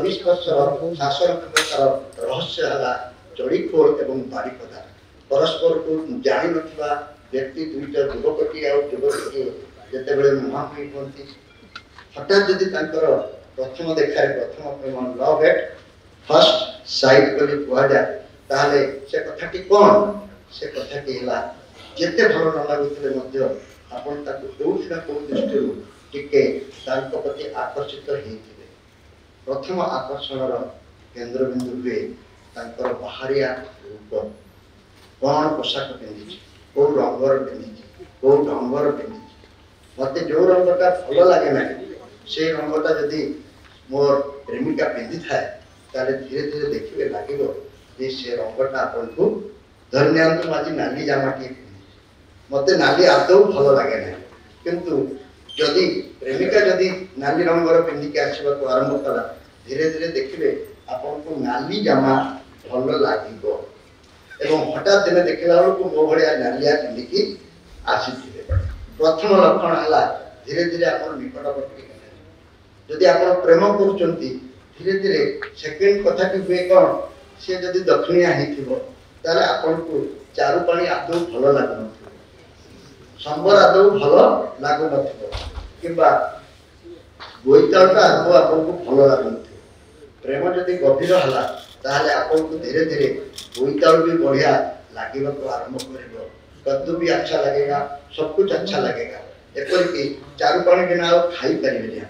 वर्ष शासन व्यवस्थार रहस्य है चढ़ीखोल एवं बारिपदा परस्पर को जानी नथिबा व्यक्ति दुईटा युवकटी आ युवती जिते मुहांमुही कहती हठात जदि प्रथम देखार प्रथम प्रेम लव एट फर्स्ट साइट बोली कहुए ताहले से कथाटी कौन से कथाटी है जिते भल न लगुले आपण कौटी ना कौ दृष्टि टिके प्रति आकर्षित होते प्रथम आकर्षण केन्द्र बिंदु हुए बाहरिया रूप कौन पोशाक पिंधि कौ रंगर पिंधि कौ ढंगर पिंधि मत जो रंगटा भल लगे ना से रंगटा जदि मोर प्रेमिका पिंधि थाए ताले धीरे धीरे देखिए लगे से रंगटा आपन को धरनी आज नाली जामाटी मत नाली आदौ भल लगे ना किंतु जदि प्रेमिका जदि नाली रंगर पिंधिक आसवा को आरंभ कला धीरे धीरे देखिए आपन को नाली जामा भल लगे हठात दिन देखला बेलू मो भाया नालिया पिंधिकी आसी प्रथम लक्षण है धीरे धीरे आप निकटवर्ती जदि आप प्रेम कर धीरे धीरे सेकेंड कथा हुए कौन सी जदि दक्षिणिया होता आपन को चारुपाणी आदौ भल लगुन संबर आदौ भल लगुन कि बोईतालटा आदौ आपन को भल लगुन प्रेम जदि गभीर है ताहले आपन को धीरे धीरे बोईताल भी बढ़िया लगे आरंभ कर कद्दू भी अच्छा लगेगा सब कुछ अच्छा लगेगा एपरिकी चारुपाणी बिना खाई पारे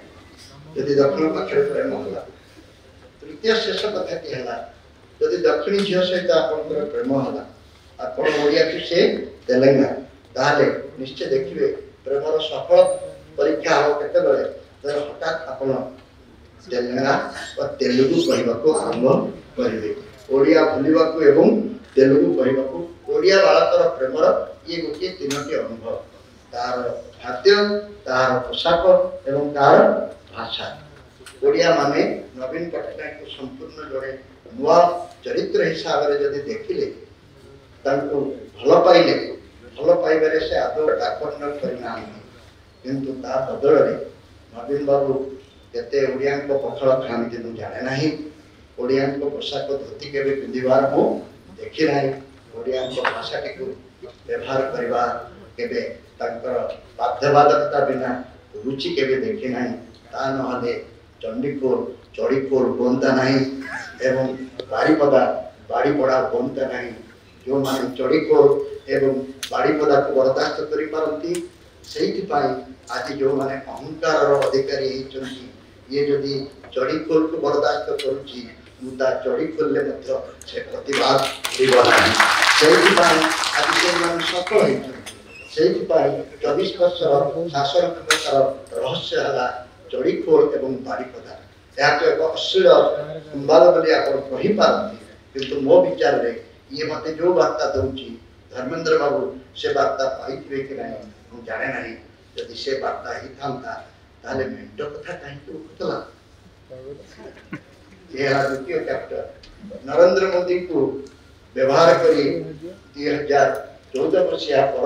यदि दक्षिण पक्ष प्रेम है तृतीय शेष कथा की है जदि दक्षिणी झील सहित आप प्रेम है आपड़िया की से तेलंगा ताहले निश्चय देखिए प्रेमर सफल परीक्षा हो केते हठात आप तेलंगा और तेलुगु कहवाक आरंभ करेंगे ओडिया भूलवा एवं तेलुगु कहवाक ओडिया बालकर प्रेमर ये गोटे तीनोटी अनुभव तार खाद्य तार पोशाक एवं तार भाषा ओडिया माने नवीन पट्टनायक को संपूर्ण जोड़े नुआ चरित्र हिसाब से जदि देखिले भल पाइले भल पाइबारे से आदौ डाकर्ण करना किंतु ता बदल नवीन बाबू केते ओडिया पखाल खाती मुझे जाने ना ओडिया पोशाक धोती के पिंधार मु देखी ना ओडिया भाषाटी को व्यवहार करवा केबे बाध्यबाधकता बिना रुचि केबे देखी ना ता नहले चंडीखोल चढ़ीखोल बनता ना एवं बारिपदा बाड़ीपड़ा बनता ना जो माने चढ़ीखोल एवं बाड़ीपदा को बर्दास्त करि पारंती आज जो माने अहंकार अधिकारी ये जदि चढ़ीखोल को बर्दास्त करुच्ची मुदा चढ़ीखोल से प्रतिवाद आज से सफल से 24 वर्ष शासन व्यवस्थार रहस्य है चढ़ीखोल एवं बारिपदा यह तो एक अश्लील संवाद बोली आप किंतु मो विचार रे ये मत जो वार्ता दूची धर्मेंद्र बाबू से वार्ता पाई कि नहीं जाने ना जदि से वार्ता ही था मेट कथा कहीं उठुला यह द्वितीय चैप्टर नरेंद्र मोदी को व्यवहार करी 2014 मसीहा पर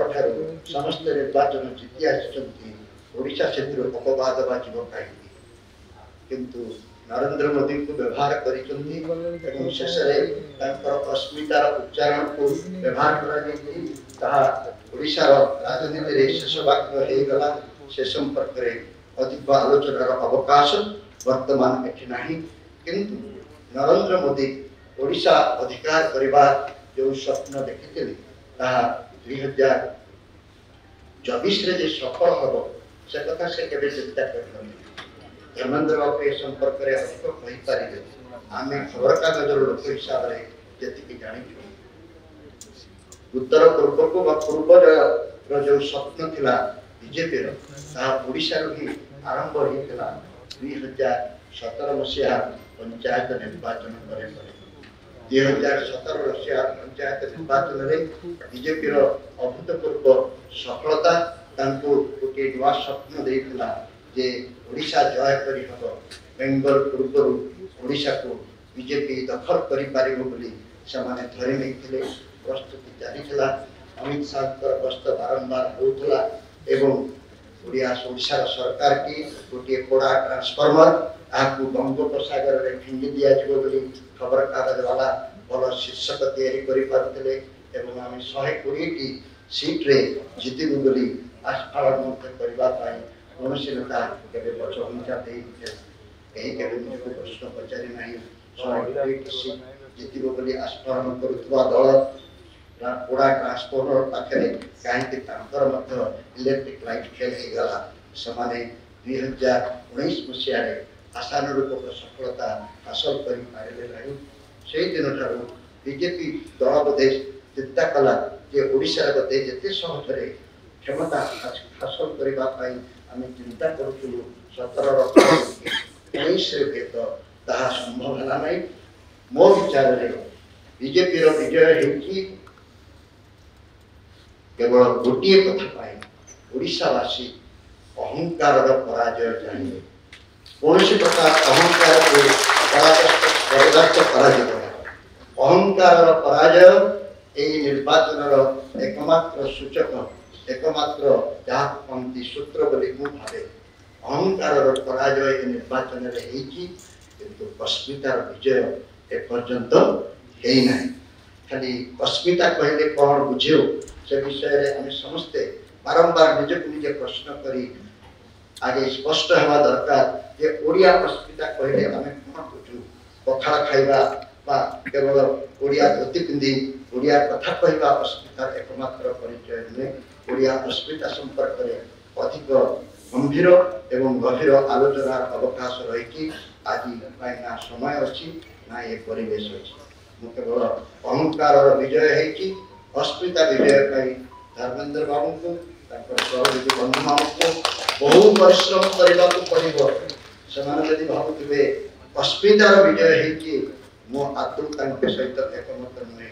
समस्त निर्वाचन जीति आड़शा क्षेत्र अपवाद बाजीव कहीं किंतु नरेंद्र मोदी को व्यवहार कर शेष अस्मितार उच्चारण को व्यवहार करा राजनीति शेष वाक्य होगा से संपर्क में अधिक आलोचनार अवकाश वर्तमान एठी नहीं किंतु नरेंद्र मोदी ओडिशा अधिकार करने जो स्वप्न देखी 2024 रे सफल हम से कथा से केबे चिंता कर धर्मेंद्र बाबू ए संपर्क में अधिक कहीपर आम खबर कागजर लोक हिसाब से जी जानी उत्तर पूर्व को पूर्वर जो स्वप्न थिला बीजेपी ओडिशा ही आरंभ होता 2017 मसीहा पंचायत निर्वाचन पर 2017 मसीहा पंचायत निर्वाचन में बीजेपी अभूतपूर्व सफलता गोटे नुआ स्वप्न देता जे ओडिशा जय करी हबो बेंगल पूर्व ओडिशा को बीजेपी दखल करि पारिबो बोली समाने धरि नेथिले प्रस्तुति जारी थला अमित शाह गस्त बारंबार होतला एवं ओडिशा सरकार की गोटे कोड़ा ट्रांसफॉर्मर आपको बंगोपसागर रे फिंगी दिया जिवो बोली खबर कागज वाला भल शीर्षक तैयारी करि पारथिले एवं आम 120 टी सीट रे जितिबु बोली आस्फालन मत करबा पाई कौनसी नेता केबे बच हुंचा दे कहीं केबे मुझे प्रश्न पचारि नाही 120 टी सीट जितिबु बोली आस्फालन करुवा दल पूरा ट्रांसफॉर्मर पाखे कहीं इलेक्ट्रिक लाइट फेल हो गला समाने 2019 मसीह आशानुरूप सफलता हासिल कर पारे ना से दिन ठार बीजेपी दल बोधे चिंता कला जे ओडिशा बोधे जिते सहज क्षमता हासिल करने आम चिंता करूँ 17 भेद ताहा संभव है ना मो विचार बीजेपी विजय हो केवल गोटे कथा ओडिशावासी अहंकार पराजय जानिए कौन प्रकार अहंकार को परास्त अहंकार पराजय यही निर्वाचन एकमात्र सूचक एकमात्र जहाँ कहती सूत्र बोली मु भावे अहंकार पराजय निर्वाचन किंतु अस्मितार विजय एपर्यंत है खाली अस्मिता कहले कौन बुझे से विषय रे आम समस्ते बारंबार निजक निजे प्रश्न करी आगे स्पष्ट हवा दरकार जे ओडिया अस्मिता कहले आम कौन बुझू पखाड़ खाइबा बा केवल ओडिया धोती पिंधि ओडिया कथा कहवा अस्मितार एकमात्र परिचय नुहे ओडिया अस्मिता संपर्क में अधिक गंभीर एवं गभीर आलोचनार अवकाश रही आज ना समय अच्छी ना ये परिवेश अच्छी केवल अहंकार विजय है अस्मिता विजय धर्मेंद्र बाबू को सहयोगी बंधु मान को बहु परिश्रम करने को पड़ो से भावुवे अस्मितार विजय है मो आदौ सहित एकमत नुहे